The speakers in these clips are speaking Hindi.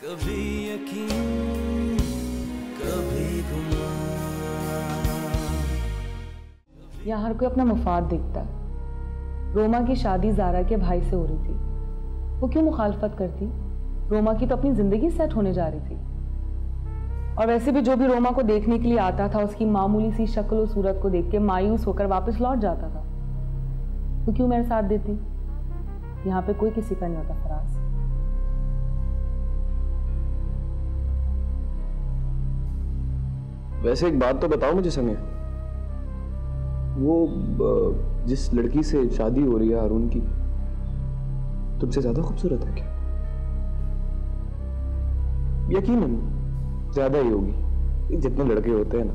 कभी यकीन कभी गुमान। यहाँ हर कोई अपना मुफाद देखता है। रोमा की शादी ज़ारा के भाई से हो रही थी, वो क्यों मुखालफत करती? रोमा की तो अपनी जिंदगी सेट होने जा रही थी। और वैसे भी जो भी रोमा को देखने के लिए आता था, उसकी मामूली सी शक्ल और सूरत को देख के मायूस होकर वापस लौट जाता था। तो क्यों मेरे साथ देती? यहाँ पे कोई किसी का नहीं होता फराज। वैसे एक बात तो बताओ मुझे समय, वो जिस लड़की से शादी हो रही है हारून की, तुमसे ज्यादा खूबसूरत है क्या? यकीनन ज्यादा ही होगी। जितने लड़के होते हैं ना,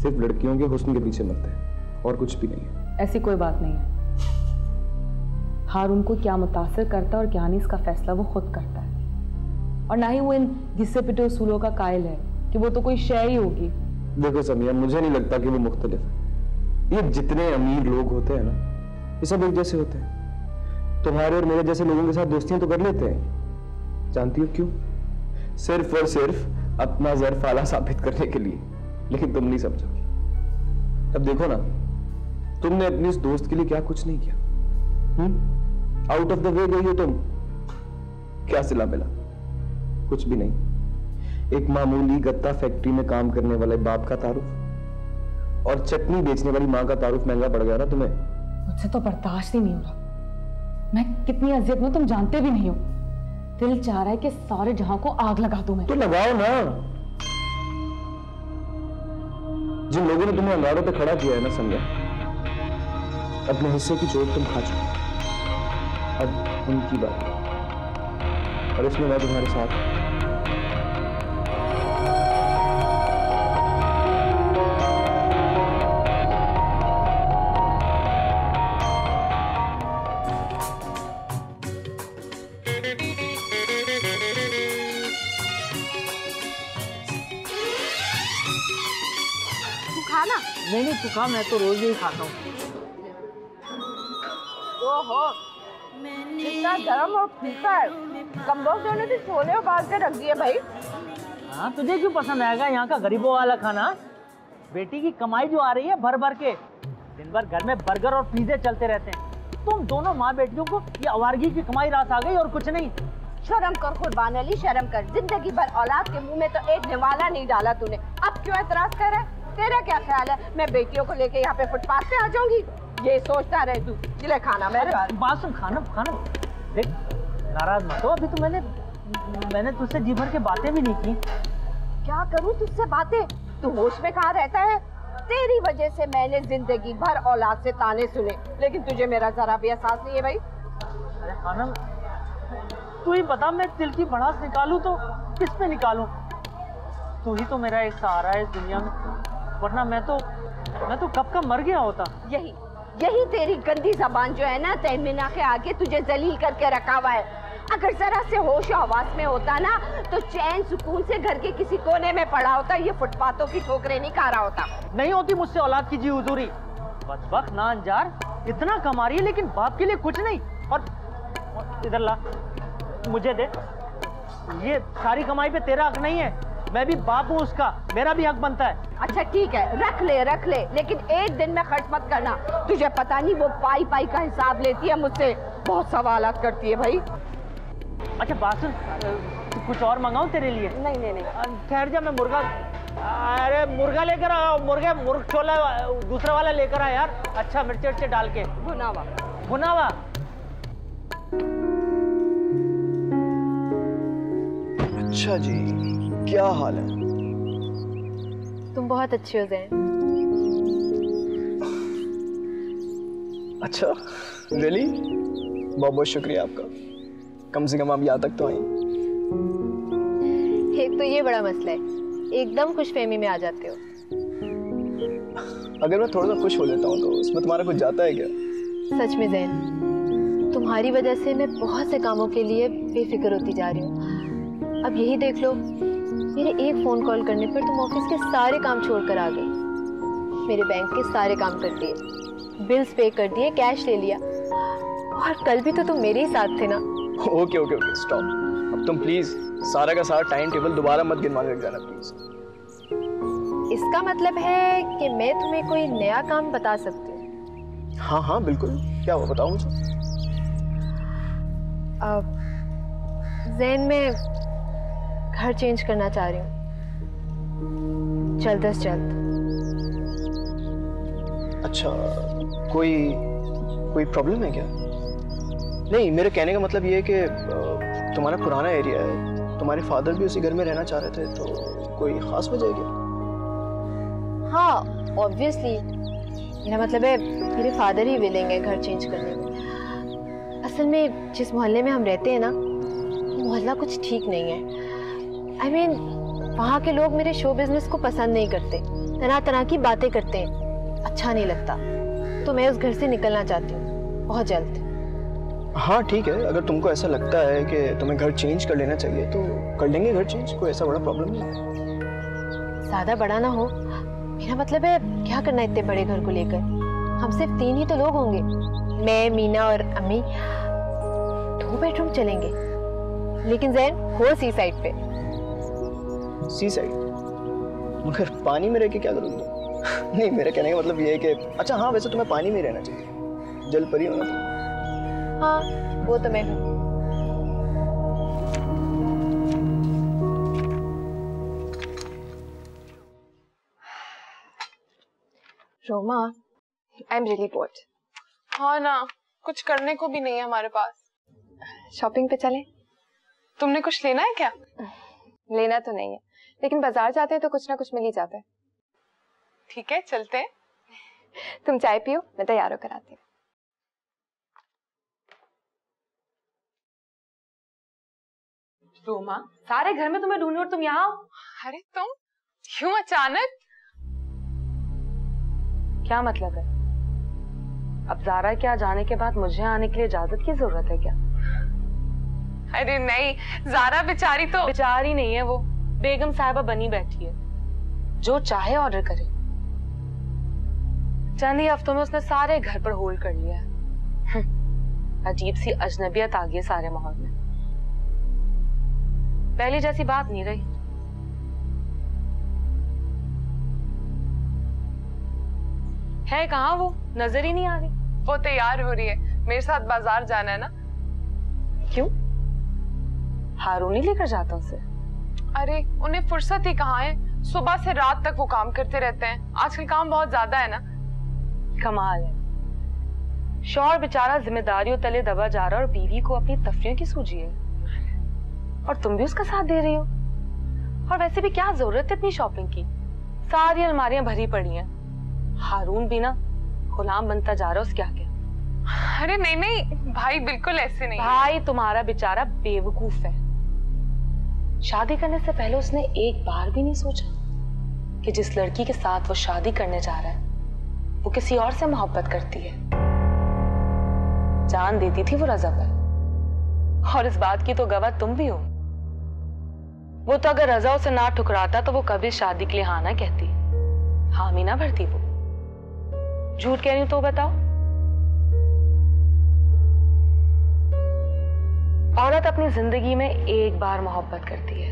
सिर्फ लड़कियों के हुस्न के पीछे मरते हैं और कुछ भी नहीं है। ऐसी कोई बात नहीं है। हारून को क्या मुतासिर करता है और क्या नहीं, इसका फैसला वो खुद करता है। और ना ही वो इन घिसे पिटे उसूलों का कायल है कि वो तो कोई शय ही होगी। देखो समिया, मुझे नहीं लगता कि वो मुख्तलिफ है। ये जितने अमीर लोग होते हैं ना, ये सब एक जैसे होते हैं। तुम्हारे और मेरे जैसे लोगों के साथ दोस्तियां तो कर लेते हैं। जानती हो क्यों? सिर्फ और सिर्फ अपना ज़र्फ आला साबित करने के लिए। लेकिन तुम नहीं समझोगी। अब देखो ना, तुमने अपनी इस दोस्त के लिए क्या कुछ नहीं किया। आउट ऑफ द वे गई हो तुम, क्या सिला मिला? कुछ भी नहीं। एक मामूली गत्ता फैक्ट्री में काम करने वाले बाप का तारुफ और चटनी बेचने वाली माँ का तारुफ महंगा पड़ गया ना तुम्हें। मुझसे तो बर्दाश्त ही नहीं हो रहा। मैं कितनी अजियत में तुम जानते भी नहीं हो। दिल चाह रहा है कि सारे जहां को आग लगा दूं मैं। तो लगाओ ना। जिन लोगों ने तुम्हें अंगारों पे खड़ा किया है ना संज्ञा, अपने हिस्से की चोट तुम खा चुके। अब उनकी बात है और इसमें मैं तुम्हारे साथ। नहीं तू खा, मैं तो रोज ही खाता हूँ। ओहो, कितना गरम और फीका है। कम्बोज ने तो छोले उबाल के रख दिए भाई। हाँ, तुझे क्यों पसंद आएगा यहाँ का गरीबों वाला खाना? बेटी की कमाई जो आ रही है भर भर के, दिन भर घर में बर्गर और पिज्जे चलते रहते हैं। तुम दोनों माँ बेटियों को ये आवारगी की कमाई रास आ गई और कुछ नहीं। शर्म कर कुर्बान अली, शर्म कर। जिंदगी भर औलाद के मुंह में तो एक निवाला नहीं डाला तूने, अब क्यों एतराज कर रहा है? तेरा क्या ख्याल है, मैं बेटियों को लेके यहाँ पे फुटपाथ पे आ जाऊंगी? ये सोचता रहे तू। जिले खाना मेरे बात सुन, खाना देख, नाराज मत हो। अभी तो मैंने तुझसे जी भर के बातें भी नहीं की। क्या करूँ तुझसे बातें? तू होश में कहाँ रहता है? तेरी वजह से मैंने जिंदगी भर औलाद से ताने सुने, लेकिन तुझे मेरा जरा भी एहसास नहीं है भाई। अरे खानम, तू ही बता, मैं दिल की भड़ास निकालूं तो किस पे निकालूं? तू ही तो मेरा एक सहारा है इस दुनिया में, वरना मैं तो कब का मर गया होता। यही तेरी गंदी जबान जो है ना, तहमीना के आगे तुझे जलील करके रखा हुआ है। अगर जरा से होश हवास में होता ना, तो चैन सुकून से घर के किसी कोने में पड़ा होता, ये फुटपाथों की ठोकरें नहीं खा रहा होता। नहीं होती मुझसे औलाद की जी हुजूरी। बदबख्त नाअंजार, इतना कमा रही है लेकिन बाप के लिए कुछ नहीं। और इधर ला, मुझे दे। ये सारी कमाई पे तेरा हक नहीं है, मैं भी बाप हूँ उसका, मेरा भी हक बनता है। अच्छा ठीक है, रख ले, लेकिन एक दिन में खर्च मत करना। तुझे पता नहीं वो पाई का हिसाब लेती है मुझसे, बहुत सवालात करती है भाई। अच्छा बात सुन, कुछ और मंगाऊं तेरे लिए? नहीं। ठहर जा, मैं मुर्गा, अरे मुर्गा लेकर आओ। मुर्ग छोला दूसरा वाला लेकर आ यार, अच्छा मिर्च डाल के भुनावा। अच्छा जी, क्या हाल है? तुम बहुत अच्छे हो ज़ैन। अच्छा रियली? बहुत बहुत शुक्रिया आपका, कम से कम आप यहाँ तक तो आई। एक तो ये बड़ा मसला है, एकदम खुशफहमी में आ जाते हो। अगर मैं थोड़ा सा खुश हो लेता हूँ तो उसमें तुम्हारा कुछ जाता है क्या? सच में ज़ैन, तुम्हारी वजह से मैं बहुत से कामों के लिए बेफिक्र होती जा रही हूँ। अब यही देख लो, मेरे एक फ़ोन कॉल करने पर तुम ऑफिस के सारे काम छोड़कर आ गई, मेरे बैंक के सारे काम कर दिए, बिल्स पे कर दिए, कैश ले लिया, और कल भी तो तुम मेरे ही साथ थे ना। Okay stop. अब तुम प्लीज सारा का सारा टाइम टेबल दोबारा मत गिनवा के रख जाना प्लीज। इसका मतलब है कि मैं तुम्हें कोई नया काम बता सकती हूँ? हाँ हाँ बिल्कुल, क्या हुआ बताओ मुझे। ज़ैन में घर चेंज करना चाह रही हूँ, जल्द से जल्द। अच्छा, कोई प्रॉब्लम है क्या? नहीं, मेरे कहने का मतलब ये है कि तुम्हारा पुराना एरिया है, तुम्हारे फादर भी उसी घर में रहना चाह रहे थे, तो कोई खास वजह है क्या? हाँ ऑब्वियसली, मेरा मतलब है मेरे फादर ही विलिंग है घर चेंज करने में। असल में जिस मोहल्ले में हम रहते हैं ना, मोहल्ला कुछ ठीक नहीं है। I mean, वहाँ के लोग मेरे शो बिजनेस को पसंद नहीं करते, तरह तरह की बातें करते हैं, अच्छा नहीं लगता। तो मैं उस घर से निकलना चाहती हूँ बहुत जल्द। हाँ ठीक है, अगर तुमको ऐसा लगता है कि तुम्हें घर चेंज कर लेना चाहिए तो कर लेंगे घर चेंज, कोई ऐसा बड़ा प्रॉब्लम नहीं है। ज़्यादा बड़ा ना हो, मेरा मतलब है क्या करना इतने बड़े घर को लेकर। हम सिर्फ 3 ही तो लोग होंगे, मैं, मीना और अम्मी। 2 बेडरूम चलेंगे, लेकिन ज़ैन हो सी साइड पे। सी साइड? मगर पानी में रह के क्या करूँगी? नहीं, मेरा कहने का मतलब ये है कि अच्छा हाँ, वैसे तुम्हें पानी में रहना चाहिए, जल परी हो ना तुम। हाँ वो तो मैं हूँ। Roma, I am really bored. हाँ ना, कुछ करने को भी नहीं है हमारे पास। शॉपिंग पे चले? तुमने कुछ लेना है क्या? लेना तो नहीं है, लेकिन बाजार जाते हैं तो कुछ ना कुछ मिल ही जाता है। ठीक है, चलते हैं। तुम चाय पियो, मैं तैयार होकर आती हूँ। रोमा, सारे घर में तुम्हें ढूंढूं और तुम यहाँ आओ। अरे तुम क्यों अचानक? क्या मतलब है? अब ज़ारा के आ जाने के बाद मुझे आने के लिए इजाजत की जरूरत है क्या? अरे नहीं, ज़ारा बेचारी तो बेचारी नहीं है, वो बेगम साहिबा बनी बैठी है, जो चाहे ऑर्डर करे। चंद ही हफ्तों में उसने सारे घर पर होल्ड कर लिया है। अजीब सी अजनबियत आ गई है सारे माहौल में। पहले जैसी बात नहीं रही। है कहाँ वो? नजर ही नहीं आ रही। वो तैयार हो रही है, मेरे साथ बाजार जाना है ना। क्यों? हारून ही लेकर जाता उसे? अरे उन्हें फुर्सत ही कहाँ है, सुबह से रात तक वो काम करते रहते हैं। आजकल काम बहुत ज्यादा है ना। कमाल है, शौहर बेचारा जिम्मेदारियों तले दबा जा रहा है और बीवी को अपनी तफरीयों की सूझी है, और तुम भी उसका साथ दे रही हो। और वैसे भी क्या जरूरत है इतनी शॉपिंग की? सारी अलमारियां भरी पड़ी हैं। हारून भी ना गुलाम बनता जा रहा है उसके आगे। अरे नहीं नहीं भाई, बिल्कुल ऐसे नहीं। भाई तुम्हारा बेचारा बेवकूफ है। शादी करने से पहले उसने एक बार भी नहीं सोचा कि जिस लड़की के साथ वो शादी करने जा रहा है वो किसी और से मोहब्बत करती है। जान देती थी वो रज़ा पर, और इस बात की तो गवाह तुम भी हो। वो तो अगर रज़ा उसे ना ठुकराता तो वो कभी शादी के लिए हाँ ना कहती, हामी ना भरती। वो झूठ कह रही हूं तो बताओ। औरत अपनी जिंदगी में एक बार मोहब्बत करती है,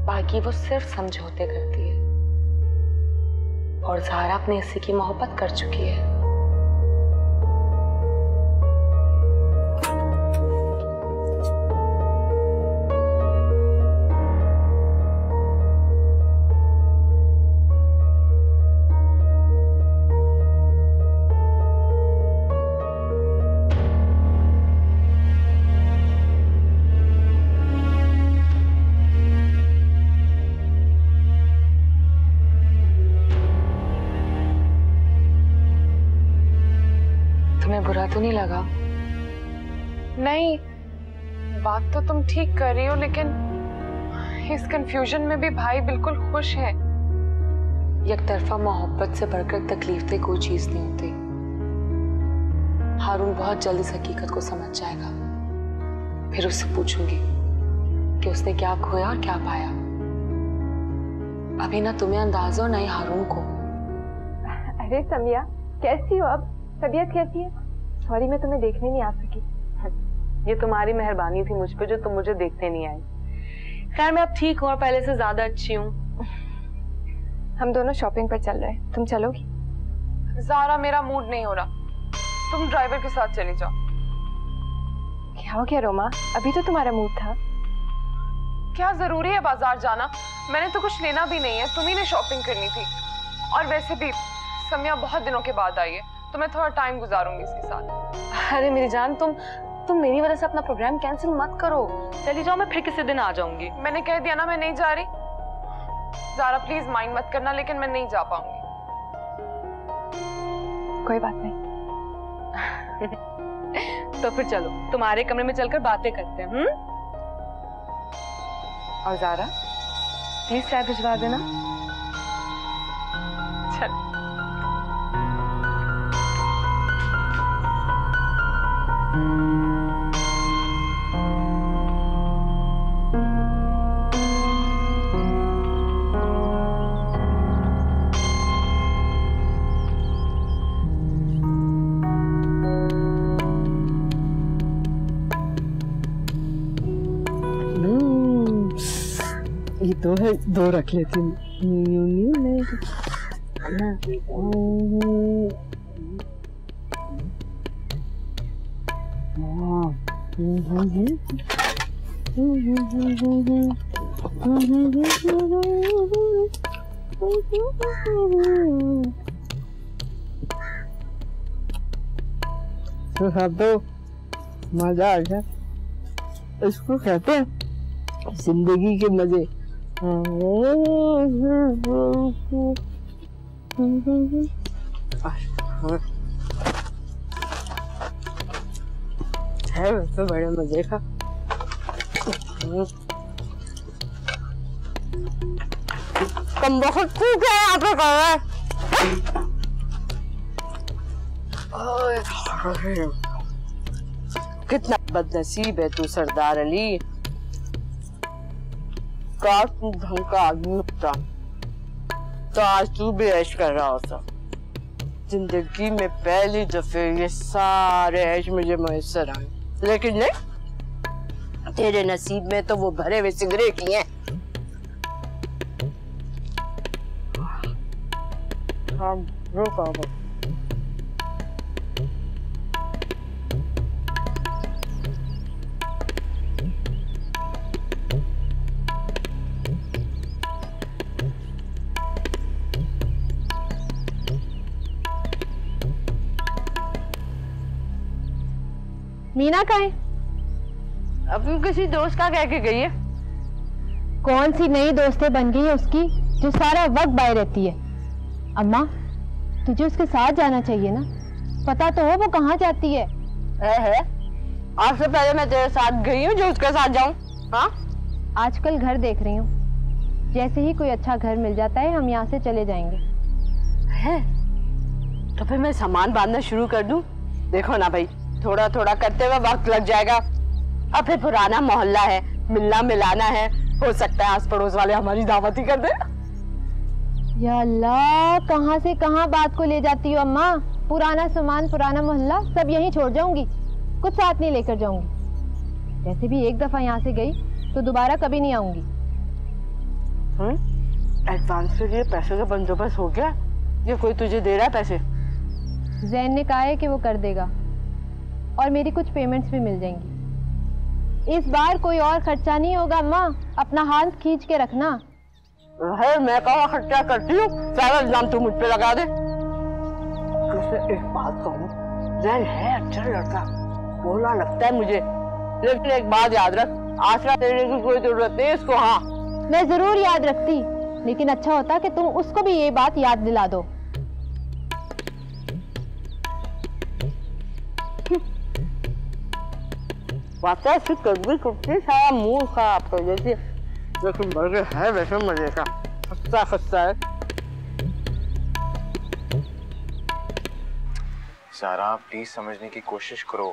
बाकी वो सिर्फ समझौते करती है, और ज़ारा अपने हिस्से की मोहब्बत कर चुकी है। बुरा तो नहीं लगा? नहीं, बात तो तुम ठीक कर रही हो, लेकिन इस कंफ्यूजन में भी भाई बिल्कुल खुश है। एक तरफा मोहब्बत से बढ़कर तकलीफ कोई चीज नहीं होती। हारून बहुत जल्द इस हकीकत को समझ जाएगा। फिर उससे पूछूंगी कि उसने क्या खोया और क्या पाया। अभी ना तुम्हें अंदाजा और ना ही हारून को। अरे समिया, कैसी हो अब? तबीयत कैसी है? सॉरी मैं तुम्हें देखने नहीं आ सकी। ये तुम्हारी मेहरबानी थी मुझ पे जो तुम मुझे देखने नहीं आई। खैर मैं अब ठीक हूँ और पहले से ज्यादा अच्छी हूँ। हम दोनों शॉपिंग पर चल रहे हैं, तुम चलोगी? ज़ारा मेरा मूड नहीं हो रहा, तुम ड्राइवर के साथ चली जाओ। क्या हो गया रोमा, अभी तो तुम्हारा मूड था। क्या जरूरी है बाजार जाना? मैंने तो कुछ लेना भी नहीं है, तुम्ही ने शॉपिंग करनी थी। और वैसे भी समिया बहुत दिनों के बाद आई है तो मैं थोड़ा टाइम गुजारूंगी इसके साथ। अरे मेरी जान, तुम मेरी वजह से अपना प्रोग्राम कैंसिल मत करो, चली जाओ, मैं फिर किसी दिन आ जाऊंगी। मैंने कह दिया ना मैं नहीं जा रही। ज़ारा प्लीज माइंड मत करना, लेकिन मैं नहीं जा पाऊंगी। कोई बात नहीं। तो फिर चलो तुम्हारे कमरे में चलकर बातें करते हैं। और ज़ारा प्लीज चाय भिजवा देना। चल। ये तो है, दो रख लेती हूँ। तो मजा आ गया, इसको कहते हैं जिंदगी के मजे। है वैसे बड़े मजे का। कम बहुत खूब है यहाँ पे कर रहा है। कितना बदनसीब है तू सरदार अली, काश तू ढंग का आदमी होता तो आज तू भी ऐश कर रहा होता। जिंदगी में पहली दफे ये सारे ऐश मुझे मैसर आए, लेकिन नहीं, तेरे नसीब में तो वो भरे हुए सिगरेट ही हैं। हाँ रुको मीना कहाँ है? अब किसी दोस्त का कह के गई है। कौन सी नई दोस्तें बन गई है उसकी जो सारा वक्त बाहर रहती है? अम्मा तुझे उसके साथ जाना चाहिए ना, पता तो हो वो कहाँ जाती है। आज से पहले मैं तेरे साथ गई हूँ जो उसके साथ जाऊँ? हाँ आजकल घर देख रही हूँ, जैसे ही कोई अच्छा घर मिल जाता है हम यहाँ से चले जाएंगे। है तो फिर मैं सामान बांधना शुरू कर दूँ? देखो ना भाई, थोड़ा थोड़ा करते हुए वक्त लग जाएगा। अब फिर पुराना मोहल्ला है, मिलना मिलाना है, हो सकता है आस पड़ोस वाले हमारी दावत ही कर दे। या अल्लाह, कहाँ से कहाँ बात को ले जाती हो अम्मा। पुराना सामान पुराना मोहल्ला सब यहीं छोड़ जाऊंगी, कुछ साथ नहीं लेकर जाऊंगी। वैसे भी एक दफा यहाँ से गई तो दोबारा कभी नहीं आऊंगी। एडवांस के लिए पैसे का बंदोबस्त हो गया या कोई तुझे दे रहा है पैसे? जैन ने कहा है कि वो कर देगा और मेरी कुछ पेमेंट्स भी मिल जाएंगी। इस बार कोई और खर्चा नहीं होगा अम्मा, अपना हाथ खींच के रखना। है मैं कहाँ खर्चा करती हूँ, सारा इल्जाम तू मुझ पे लगा दे। एक बात कहूँ, जैन है अच्छा लड़का, बोला लगता है मुझे, लेकिन एक बात याद रख, आसरा देने की कोई जरूरत नहीं इसको। हाँ मैं जरूर याद रखती, लेकिन अच्छा होता कि तुम उसको भी ये बात याद दिला दो। वाकई ऐसी कभी कुछ सारा मुंह खराब कर देती है, लेकिन बर्गर है वैसे मजे का, खस्ता खस्ता है। सारा प्लीज समझने की कोशिश करो,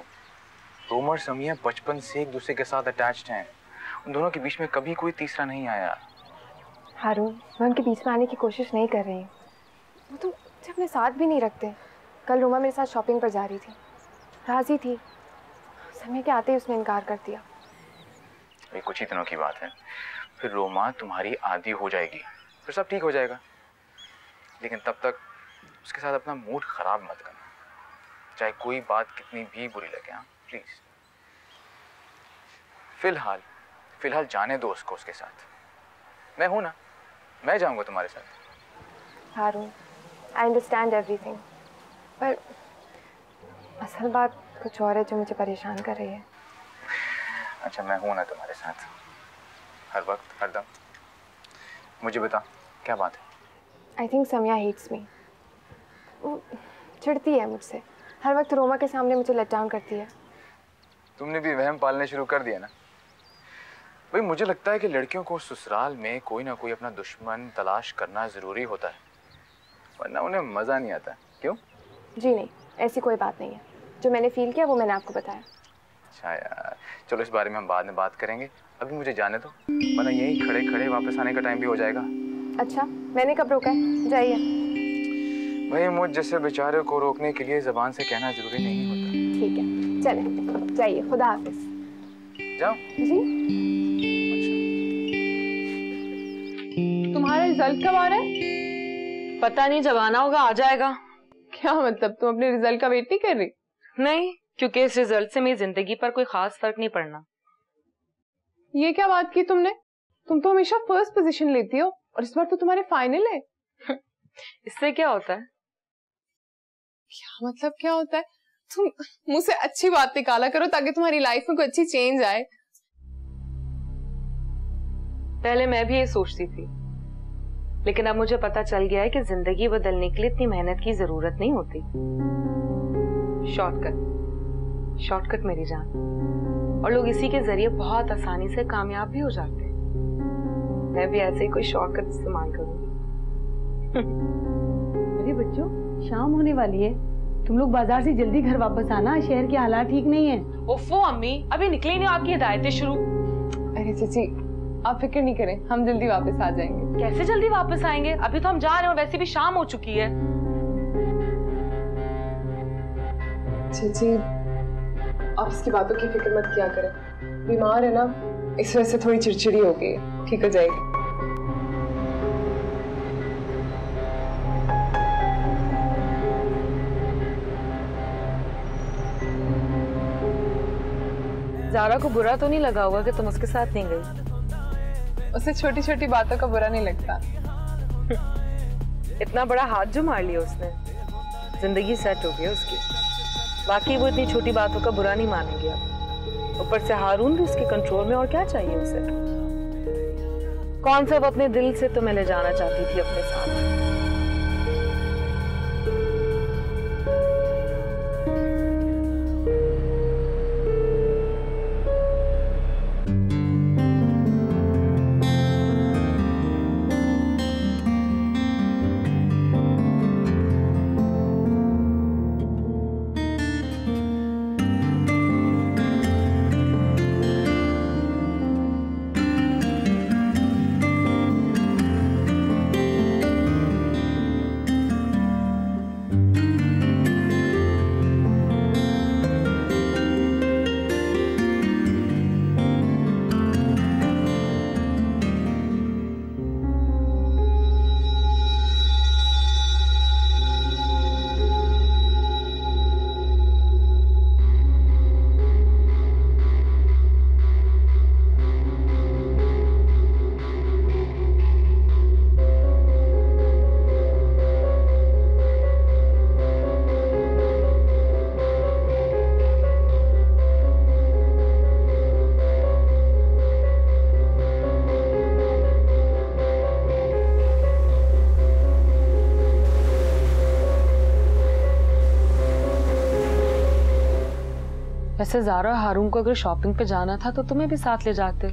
रोमा और समिया बचपन से एक दूसरे के साथ अटैच्ड हैं, उन दोनों के बीच में कभी कोई तीसरा नहीं आया। हारून, मैं उनके बीच में आने की कोशिश नहीं कर रही हूँ, वो तो मुझे अपने साथ भी नहीं रखते। कल रोमा मेरे साथ शॉपिंग पर जा रही थी, राजी थी, समय के आते ही उसने इनकार कर दिया। ये कुछ ही दिनों की बात है, फिर रोमा तुम्हारी आदी हो जाएगी, फिर सब ठीक हो जाएगा। लेकिन तब तक उसके साथ अपना मूड खराब मत करना, चाहे कोई बात कितनी भी बुरी लगे। हाँ प्लीज, फिलहाल जाने दो उसको उसके साथ। मैं हूं ना, मैं जाऊंगा तुम्हारे साथ। हारून, आई अंडरस्टैंड एवरीथिंग, पर असल बात कुछ और है जो मुझे परेशान कर रही है। अच्छा, मैं हूं ना तुम्हारे साथ, हर वक्त हर दम। मुझे बता, क्या बात है? I think Samiya hates me. वो चिढ़ती है मुझसे, हर वक्त रोमा के सामने मुझे लेट डाउन करती है। तुमने भी वहम पालने शुरू कर दिया ना। भाई मुझे लगता है कि लड़कियों को ससुराल में कोई ना कोई अपना दुश्मन तलाश करना ज़रूरी होता है, वरना उन्हें मज़ा नहीं आता। क्यों? जी नहीं, ऐसी कोई बात नहीं है। जो मैंने फील किया वो मैंने आपको बताया। अच्छा यार, चलो इस बारे में हम बाद में बात करेंगे, अभी मुझे जाने दो, वरना यहीं खड़े खड़े वापस आने का टाइम भी हो जाएगा। अच्छा, मैंने कब रोका है? जाइए। भाई मुझ जैसे बेचारे को रोकने के लिए ज़बान से कहना ज़रूरी नहीं होता। ठीक है, चले जाइए, खुदा हाफिज। जाओ जी। तुम्हारा रिजल्ट कब आ रहा है? पता नहीं, जब आना होगा आ जाएगा। क्या मतलब, तुम अपने रिजल्ट का वेट नहीं कर रही? नहीं, क्योंकि इस रिजल्ट से मेरी जिंदगी पर कोई खास फर्क नहीं पड़ना। ये क्या बात की तुमने? तुम तो हमेशा फर्स्ट पोजीशन लेती हो और इस बार तो तुम्हारे फाइनल है। इससे क्या होता है? क्या मतलब क्या होता है? तुम मुझसे अच्छी बात निकाला करो ताकि तुम्हारी लाइफ में कोई अच्छी चेंज आए। पहले मैं भी ये सोचती थी, लेकिन अब मुझे पता चल गया है कि जिंदगी बदलने के लिए इतनी मेहनत की जरूरत नहीं होती। शॉर्टकट मेरी जान, और लोग इसी के जरिए बहुत आसानी से कामयाब भी हो जाते हैं। मैं भी ऐसे ही कोई शॉर्टकट इस्तेमाल करूंगी। अरे बच्चों, शाम होने वाली है, तुम लोग बाजार से जल्दी घर वापस आना, शहर के हालात ठीक नहीं है। ओफो अम्मी, अभी निकली नहीं, आपकी हिदायतें शुरू। अरे चाची, आप फिक्र नहीं करें, हम जल्दी वापस आ जाएंगे। कैसे जल्दी वापस आएंगे? अभी तो हम जा रहे हैं और वैसे भी शाम हो चुकी है। चाची, आप इसकी बातों की फिक्र मत किया करें, बीमार है ना, इस वजह से थोड़ी चिड़चिड़ी हो गई, ठीक हो जाएगी। ज़ारा को बुरा तो नहीं लगा होगा कि तुम उसके साथ नहीं गई? उसे छोटी छोटी बातों का बुरा नहीं लगता। इतना बड़ा हाथ जो मार लिया उसने, जिंदगी सेट हो गई उसकी। बाकी वो इतनी छोटी बातों का बुरा नहीं मानेगी अब। ऊपर से हारून भी उसके कंट्रोल में, और क्या चाहिए उसे? कौन सा वो अपने दिल से तुम्हें ले जाना चाहती थी अपने साथ। वैसे ज़ारा और हारून को अगर शॉपिंग पे जाना था तो तुम्हें भी साथ ले जाते,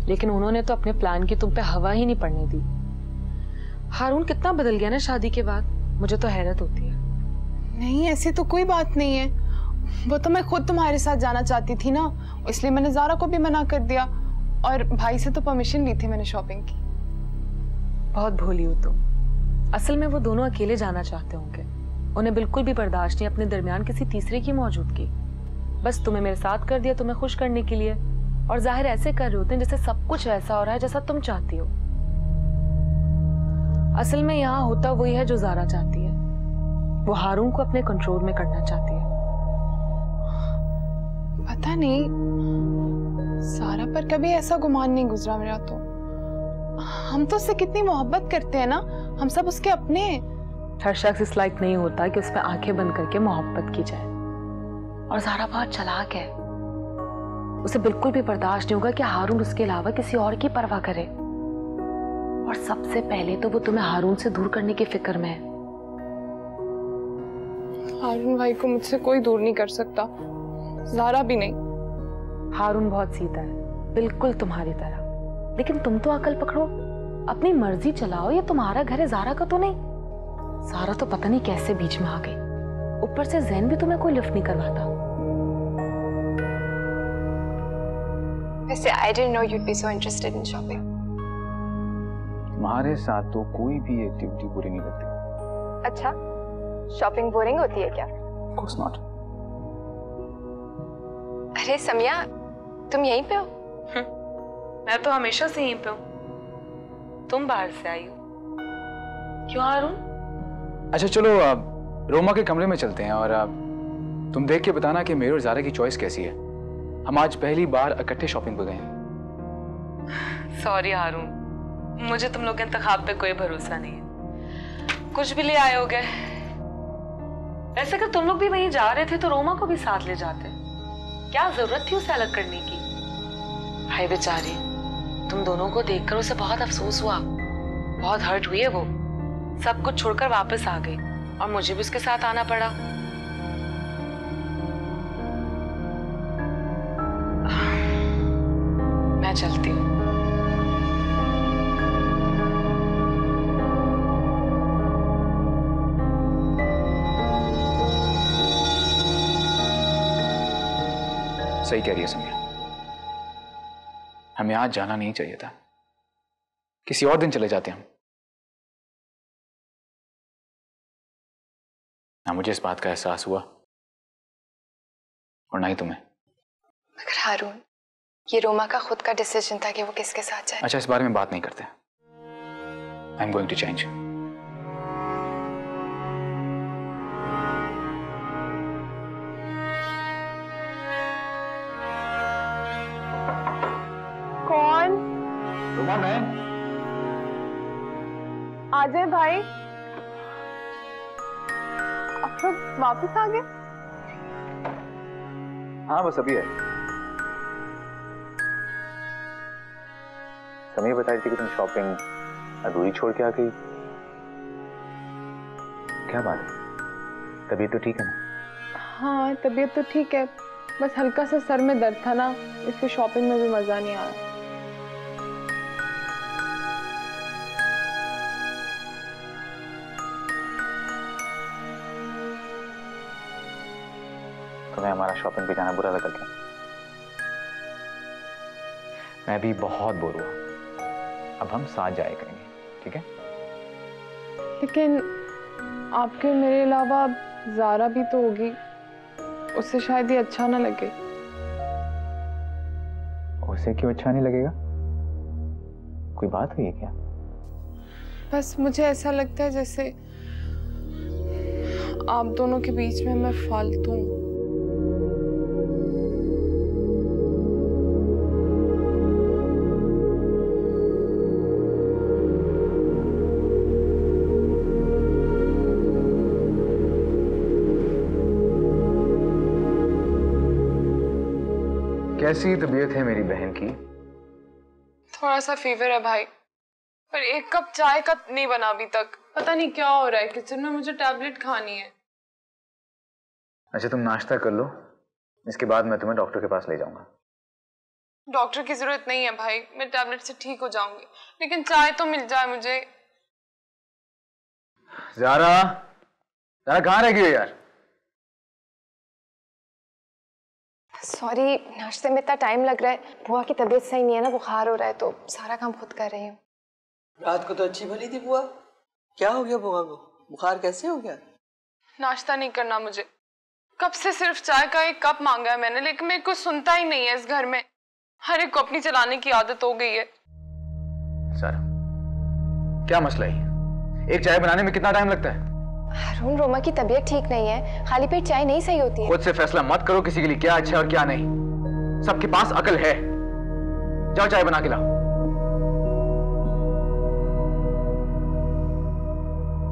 लेकिन उन्होंने तो अपने प्लान की तुम पे हवा ही नहीं पड़ने दी। हारून कितना बदल गया ना शादी के बाद, मुझे तो हैरत होती है। नहीं, ऐसी तो कोई बात नहीं है, वो तो मैं खुद तुम्हारे साथ जाना चाहती थी ना, इसलिए मैंने ज़ारा को भी मना कर दिया, और भाई से तो परमिशन ली थी मैंने शॉपिंग की। बहुत भोली हो तुम। असल में वो दोनों अकेले जाना चाहते होंगे, उन्हें बिल्कुल भी बर्दाश्त नहीं अपने दरमियान किसी तीसरे की मौजूदगी। बस तुम्हें मेरे साथ कर दिया तुम्हें खुश करने के लिए, और जाहिर ऐसे कर रहे होते हैं जैसे सब कुछ वैसा हो रहा है जैसा तुम चाहती हो। असल में यहाँ होता वही है जो ज़ारा चाहती है। वो हारून को अपने कंट्रोल में करना चाहती है। पता नहीं, ज़ारा पर कभी ऐसा गुमान नहीं गुजरा मेरा। तो हम तो उससे कितनी मोहब्बत करते हैं ना, हम सब उसके अपने। हर शख्स इस लायक नहीं होता कि उसमें आंखें बंद करके मोहब्बत की जाए। और ज़ारा बहुत चालाक है, उसे बिल्कुल भी बर्दाश्त नहीं होगा कि हारून उसके अलावा किसी और की परवाह करे। और सबसे पहले तो वो तुम्हें हारून से दूर करने की फिक्र में है। हारून भाई को मुझसे कोई दूर नहीं कर सकता, ज़ारा भी नहीं। हारून बहुत सीधा है, बिल्कुल तुम्हारी तरह। लेकिन तुम तो अकल पकड़ो, अपनी मर्जी चलाओ। ये तुम्हारा घर है, ज़ारा का तो नहीं। ज़ारा तो पता नहीं कैसे बीच में आ गई। ऊपर से ज़ैन भी तुम्हें कोई लिफ्ट नहीं करवाता। वैसे I didn't know you'd be so interested in shopping. तुम्हारे साथ तो कोई भी एक्टिविटी बुरी नहीं लगती। अच्छा, शॉपिंग बोरिंग होती है क्या? Of course not. अरे समिया, तुम यहीं पे हो? मैं तो हमेशा से यहीं पे हूँ। तुम बाहर से आई हो। क्यों हारून? अच्छा चलो रोमा के कमरे में चलते हैं और तुम देख के बताना कि मेरे और ज़ारा की चॉइस कैसी है। हम आज पहली बार इकट्ठे शॉपिंग पे गए हैं। सॉरी हारून, मुझे तुम लोग के इंतखाब पे कोई भरोसा नहीं है। कुछ भी ले आए होगे। वैसे अगर तुम लोग भी वहीं जा रहे थे तो रोमा को भी साथ ले जाते। क्या जरूरत थी उसे अलग करने की? भाई बेचारी, तुम दोनों को देखकर उसे बहुत अफसोस हुआ, बहुत हर्ट हुई है वो। सब कुछ छोड़कर वापस आ गई और मुझे भी उसके साथ आना पड़ा। मैं चलती हूँ। सही कह रही है समिया, हमें आज जाना नहीं चाहिए था। किसी और दिन चले जाते हम। ना मुझे इस बात का एहसास हुआ और ना ही तुम्हें। मगर हारून, ये रोमा का खुद का डिसीजन था कि वो किसके साथ जाए। अच्छा, इस बारे में बात नहीं करते। I am going to change. कौन? रोमा, मैं। आ जाए भाई। आप लोग वापस आ गए? हाँ बस अभी है। समिया बता रही थी कि तुम शॉपिंग अधूरी छोड़ के आ गई। क्या बात है, तबीयत तो ठीक है ना? हाँ तबीयत तो ठीक है, बस हल्का सा सर में दर्द था ना, इसलिए शॉपिंग में भी मजा नहीं आया। तुम्हें हमारा शॉपिंग पे जाना बुरा लगा क्या? मैं भी बहुत बोर हुआ। अब हम साथ जाया करेंगे, ठीक है? लेकिन आपके मेरे अलावा ज़ारा भी तो होगी, उससे शायद ये अच्छा ना लगे। उसे क्यों अच्छा नहीं लगेगा? कोई बात हुई है क्या? बस मुझे ऐसा लगता है जैसे आप दोनों के बीच में मैं फालतू हूँ। कैसी तबीयत है मेरी बहन की? थोड़ा सा फीवर है भाई, पर एक कप चाय का नहीं बना अभी तक। पता नहीं क्या हो रहा है किचन में, मुझे टैबलेट खानी है। अच्छा तुम नाश्ता कर लो, इसके बाद मैं तुम्हें डॉक्टर के पास ले जाऊंगा। डॉक्टर की जरूरत नहीं है भाई, मैं टैबलेट से ठीक हो जाऊंगी, लेकिन चाय तो मिल जाए मुझे। ज़ारा, ज़ारा कहाँ रह गई हो यार? सॉरी, नाश्ते में इतना टाइम लग रहा है। बुआ की तबीयत सही नहीं है ना, बुखार हो रहा है, तो सारा काम खुद कर रही हूँ। रात को तो अच्छी भली थी बुआ, क्या हो गया बुआ को? बुखार कैसे हो गया? नाश्ता नहीं करना मुझे, कब से सिर्फ चाय का एक कप मांगा है मैंने, लेकिन मेरे को सुनता ही नहीं है। इस घर में हर एक को अपनी चलाने की आदत हो गई है। सारा, क्या मसला है? एक चाय बनाने में कितना टाइम लगता है? हारून, रोमा की तबीयत ठीक नहीं है, खाली पेट चाय नहीं सही होती है। खुद से फैसला मत करो किसी के लिए क्या अच्छा और क्या नहीं। सबके पास अकल है। जाओ चाय बना के लाओ।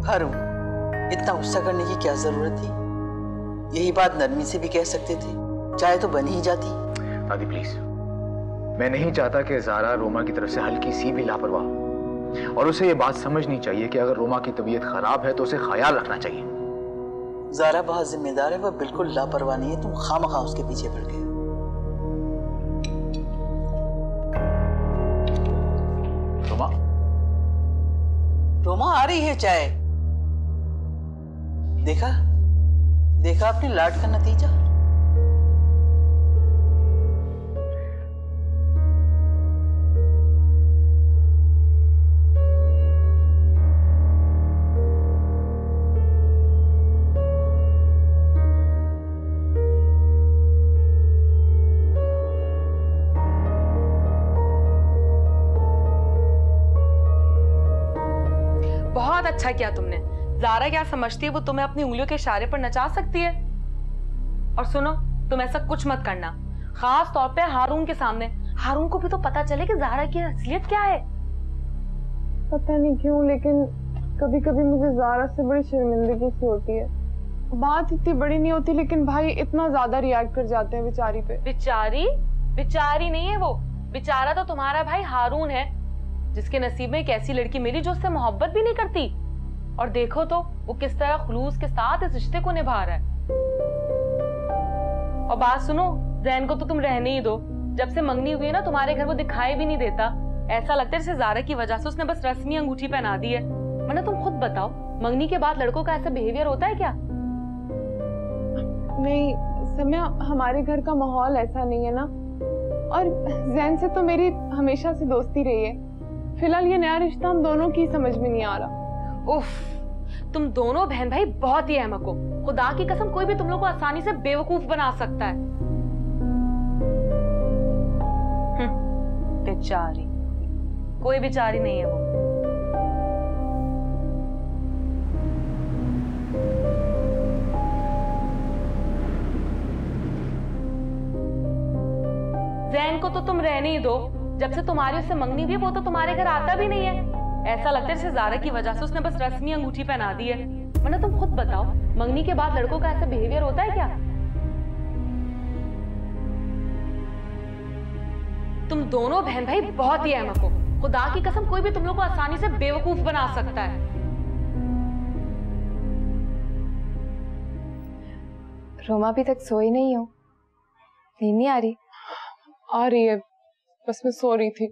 हारून, इतना गुस्सा करने की क्या जरूरत थी? यही बात नरमी से भी कह सकते थे, चाय तो बन ही जाती। दादी प्लीज, मैं नहीं चाहता कि ज़ारा रोमा की तरफ से हल्की सी भी लापरवाह, और उसे ये बात समझनी चाहिए कि अगर रोमा की तबीयत खराब है तो उसे ख्याल रखना चाहिए। ज़ारा बहुत जिम्मेदार है, वह बिल्कुल लापरवाह नहीं है। तुम खामखा उसके पीछे पड़ गए। रोमा, रोमा आ रही है चाय। देखा देखा अपने लाड का नतीजा। बहुत अच्छा किया तुमने। ज़ारा क्या समझती है वो तुम्हें अपनी उंगलियों के इशारे पर नचा सकती है? और सुनो, तुम ऐसा कुछ मत करना, खास तौर पे हारून के सामने। हारून को भी तो पता चले कि ज़ारा की असलियत क्या है। पता नहीं क्यों, लेकिन कभी कभी मुझे ज़ारा से बड़ी शर्मिंदगी सी होती है। बात इतनी बड़ी नहीं होती, लेकिन भाई इतना ज्यादा रिएक्ट कर जाते हैं बेचारी पे। बेचारी नहीं है वो, बेचारा तो तुम्हारा भाई हारून है, जिसके नसीब में एक ऐसी लड़की मिली जो उससे मोहब्बत भी नहीं करती। और देखो तो वो किस तरह खुलूस के साथ इस रिश्ते को निभा रहा है। और बात सुनो, जैन को तो तुम रहने ही दो। जब से मंगनी हुई है ना तुम्हारे घर, वो दिखाई भी नहीं देता। ऐसा लगता है जैसे ज़ारा की वजह से उसने बस रस्मी अंगूठी पहना दी है। वरना तुम खुद बताओ, मंगनी के बाद लड़कों का ऐसा बिहेवियर होता है क्या? नहीं सम्या, हमारे घर का माहौल ऐसा नहीं है ना। और जैन से तो मेरी हमेशा से दोस्ती रही है। फिलहाल ये नया रिश्ता हम दोनों की समझ में नहीं आ रहा। उफ, तुम दोनों बहन भाई बहुत ही अहमक हो। खुदा की कसम, कोई भी तुम लोग को आसानी से बेवकूफ बना सकता है। बेचारी, कोई बेचारी नहीं है वो। जैन को तो तुम रहने ही दो। जब से तुम्हारी उससे मंगनी हुई, वो तो तुम्हारे घर आता भी नहीं है। ऐसा लगता है जैसे ज़ारा की वजह से उसने बस रस्मी अंगूठी पहना दी है। वरना तुम खुद बताओ, मंगनी के बाद लड़कों का ऐसा बिहेवियर होता है क्या? तुम दोनों बहन भाई बहुत ही अहमक हो। खुदा की कसम, कोई भी तुम लोग को आसानी से बेवकूफ बना सकता है। रोमा अभी तक सोई नहीं हो? नींद नहीं आ रही? आ रही है, बस मैं सो रही थी।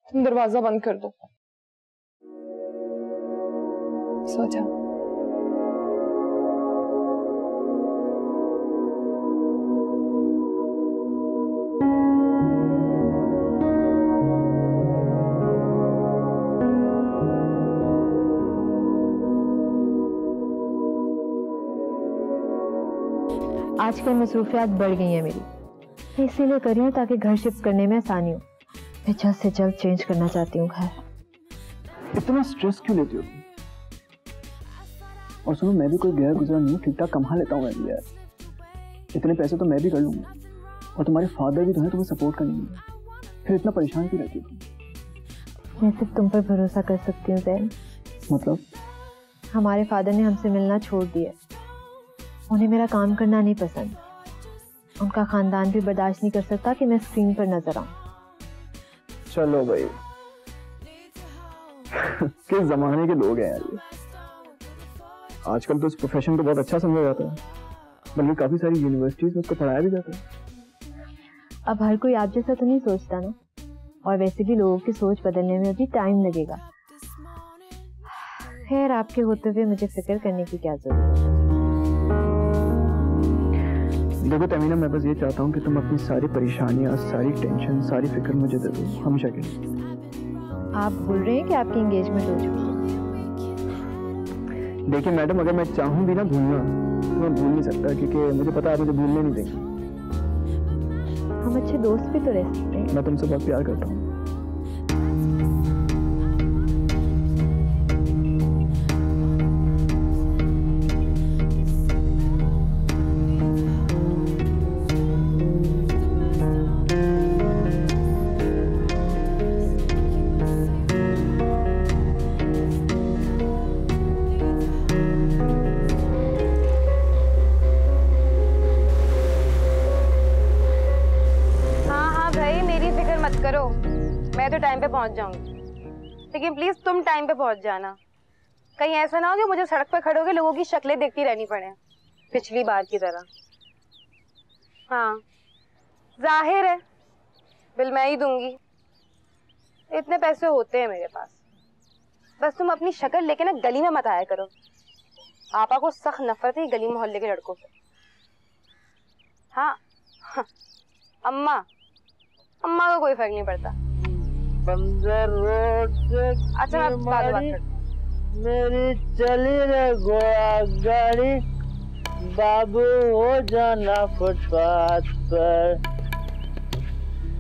तुम दरवाजा बंद कर दो। सो जाओ। आजकल मसरूफियात बढ़ गई हैं मेरी, मैं इसीलिए कर रही हूँ ताकि घर शिफ्ट करने में आसानी हो। मैं जल्द से जल्द चेंज करना चाहती हूँ घर। इतना स्ट्रेस क्यों लेती हो तुम? और सुनो, मैं भी कोई गैर गुजरा नहीं हूँ, ठीक ठाक कमा लेता हूँ मैं भी यार। इतने पैसे तो मैं भी कर लूंगा। और तुम्हारे फादर भी तो हैं तुम्हें सपोर्ट करेंगे। फिर इतना परेशान क्यों रहती हो? मैं सिर्फ तुम पर भरोसा कर सकती हूँ जैन। मतलब? हमारे फादर ने हमसे मिलना छोड़ दिया। उन्हें मेरा काम करना नहीं पसंद। उनका खानदान भी बर्दाश्त नहीं कर सकता कि मैं स्क्रीन पर नजर आऊं। चलो भाई, किस जमाने के लोग हैं यार ये। आजकल तो इस प्रोफेशन को बहुत अच्छा समझा जाता है, बल्कि काफी सारी यूनिवर्सिटीज में उसको पढ़ाया भी जाता है। अब हर कोई आप जैसा तो नहीं सोचता ना, और वैसे भी लोगों की सोच बदलने में अभी टाइम लगेगा। खैर, आपके होते हुए मुझे फिक्र करने की क्या जरूरत है। देखो तमीना, मैं बस ये चाहता हूँ कि तुम अपनी सारी परेशानियाँ, सारी टेंशन, सारी फिक्र मुझे दे दो हमेशा के लिए। आप बोल रहे हैं कि आपकी एंगेजमेंट हो चुकी है? देखिए मैडम, अगर मैं चाहूँ भी ना भूलना, तो मैं भूल नहीं सकता, क्योंकि मुझे पता है आप मुझे भूलने नहीं देंगे। हम अच्छे दोस्त भी तो रह सकते हैं। मैं तुमसे बहुत प्यार करता हूँ। करो, मैं तो टाइम पे पहुंच जाऊंगी, लेकिन प्लीज तुम टाइम पे पहुंच जाना। कहीं ऐसा ना हो कि मुझे सड़क पे खड़े होकर लोगों की शक्लें देखती रहनी पड़े पिछली बार की तरह। हाँ, जाहिर है बिल मैं ही दूंगी, इतने पैसे होते हैं मेरे पास। बस तुम अपनी शक्ल लेके ना गली में मत आया करो। आपा को सख्त नफरत है गली मोहल्ले के लड़कों से। हाँ, अम्मा का कोई फर्क नहीं पड़ता। बंदर रोड से अच्छा, मैं बाद में बात करती हूँ। मेरी चली रे गोया गाड़ी, बाबू हो जाना फुटपाथ पर,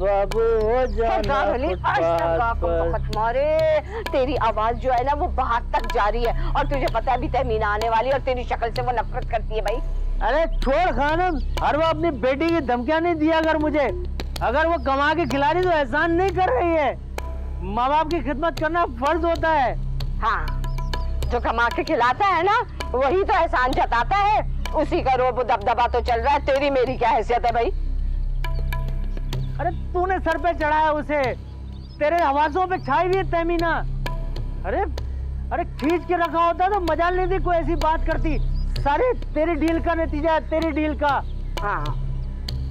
बाबू हो जाना फुटपाथ पर। मारे तेरी आवाज जो है ना वो बाहर तक जा रही है, और तुझे पता है अभी तहमीना आने वाली है और तेरी शक्ल से वो नफरत करती है भाई। अरे छोड़ खानम, हर वो अपनी बेटी की धमकियां नहीं दिया कर मुझे। अगर वो कमा के खिला रही तो एहसान नहीं कर रही है। माँ बाप की खिदमत करना फर्ज होता है। हाँ, जो कमा के खिलाता है ना वही तो एहसान जताता है, उसी का रोब दबदबा तो चल रहा है। तेरी मेरी क्या हैसियत है भाई? अरे तूने सर पे चढ़ाया उसे, तेरे हवासों पे छाई हुई है तहमीना। अरे खींच के रखा होता तो मजाल नहीं थी कोई ऐसी बात करती। सारे तेरी डील का नतीजा है, तेरी डील का। हाँ,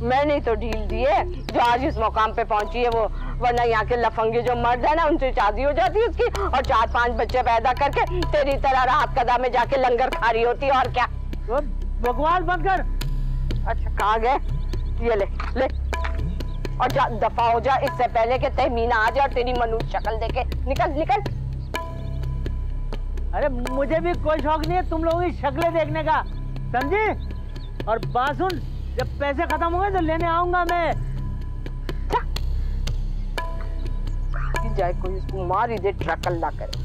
मैंने तो डील दी है जो आज इस मुकाम पे पहुंची है वो, वरना यहाँ के लफंगे जो मर्द है ना उनसे शादी हो जाती है उसकी, और 4-5 बच्चे पैदा करके तेरी तरह राहत कदा में जाके लंगर खा रही होती है। और क्या बकवास बंद कर। अच्छा, कहाँ गए? ये ले और जा, दफा हो जा इससे पहले कि तहमीना आ जाए और तेरी मनुष्य शक्ल देखे। निकल। अरे मुझे भी कोई शौक नहीं है तुम लोगों की शक्लें देखने का, समझी? और बात सुन, जब पैसे खत्म हो गए तो लेने आऊंगा मैं। जाए कोई इसको मार ही दे, ट्रकल ना करे।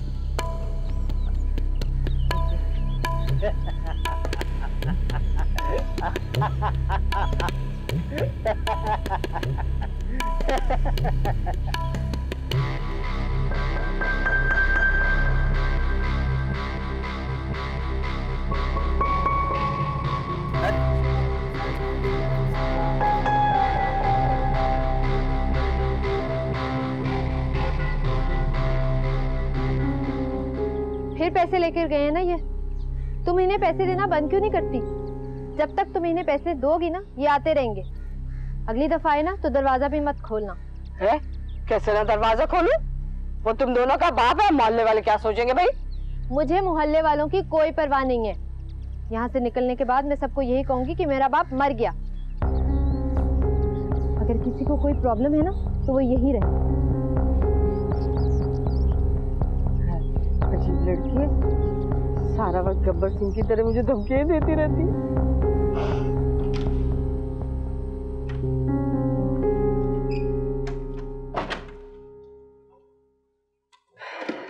फिर पैसे लेकर गए हैं ना ये। तुम इन्हें पैसे देना बंद क्यों नहीं करती? जब तक तुम इन्हें पैसे दोगी ना ये आते रहेंगे। अगली दफा आए ना तो दरवाजा भी मत खोलना। है? कैसे ना दरवाजा खोलूं? वो तुम दोनों का बाप है, मोहल्ले वाले क्या सोचेंगे भाई? मुझे मोहल्ले वालों की कोई परवाह नहीं है। यहाँ से निकलने के बाद मैं सबको यही कहूंगी कि मेरा बाप मर गया। अगर किसी को कोई प्रॉब्लम है ना तो वो यही रहे। अजीब लड़की है, सारा वक्त गब्बर सिंह की तरह मुझे धमकियां देती रहती है।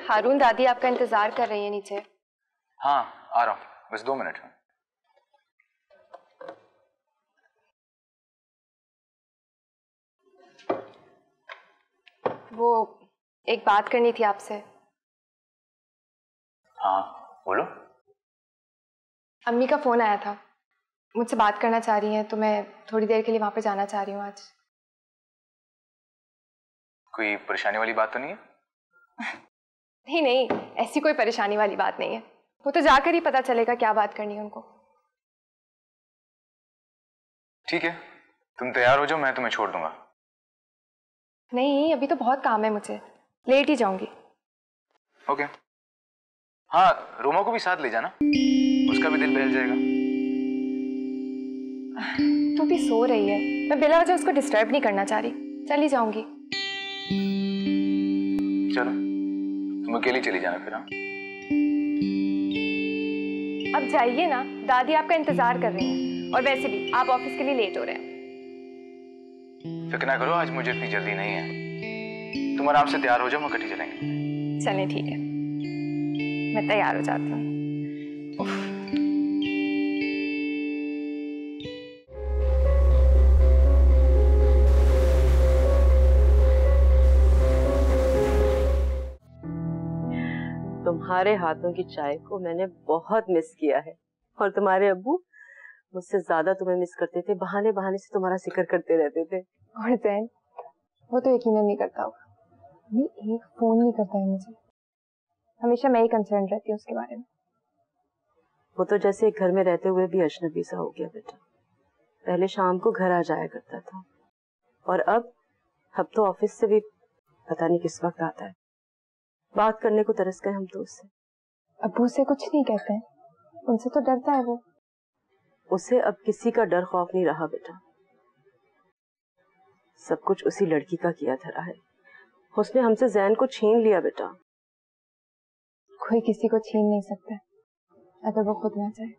हारून, दादी आपका इंतजार कर रही है नीचे। हाँ, आ रहा हूँ, बस 2 मिनट में। वो एक बात करनी थी आपसे। हाँ बोलो। अम्मी का फोन आया था, मुझसे बात करना चाह रही हैं, तो मैं थोड़ी देर के लिए वहां पे जाना चाह रही हूँ आज। कोई परेशानी वाली बात तो नहीं है? नहीं, ऐसी कोई परेशानी वाली बात नहीं है। वो तो जाकर ही पता चलेगा क्या बात करनी है उनको। ठीक है, तुम तैयार हो जाओ, मैं तुम्हें छोड़ दूंगा। नहीं, अभी तो बहुत काम है मुझे, लेट ही जाऊंगी। ओके। हाँ, रोमा को भी साथ ले जाना, उसका भी दिल बहल जाएगा। तो भी सो रही है, मैं बिला वजह उसको डिस्टर्ब नहीं करना चाह रही। चली जाऊंगी। चलो, तुम अकेली चली जाना फिर। हाँ, अब जाइए ना, दादी आपका इंतजार कर रही हैं। और वैसे भी आप ऑफिस के लिए लेट हो रहे हैं। फिक्र ना करो, आज मुझे इतनी जल्दी नहीं है। तुम आराम से तैयार हो जाओ, हम इकट्ठे चलेंगे। चलिए ठीक है, मैं तैयार हो जाती हूँ। तुम्हारे हाथों की चाय को मैंने बहुत मिस किया है, और तुम्हारे अब्बू मुझसे ज्यादा तुम्हें मिस करते थे। बहाने बहाने से तुम्हारा जिक्र करते रहते थे। और जैन, वो तो यकीन नहीं करता होगा, ये एक फोन नहीं करता है मुझे। हमेशा मैं ही कंसर्न रहती हूँ उसके बारे में। वो तो जैसे एक घर में रहते हुए भी अजनबी सा हो गया बेटा। पहले शाम को घर आ जाया करता था, और अब तो ऑफिस से भी पता नहीं किस वक्त आता है। बात करने को तरस गए हम तो उससे। अब्बू से कुछ नहीं कहते हैं, उनसे तो डरता है वो। उसे अब किसी का डर खौफ नहीं रहा बेटा। सब कुछ उसी लड़की का किया धरा है। उसने हमसे जैन को छीन लिया बेटा। कोई किसी को छीन नहीं सकता अगर वो खुद ना चाहे।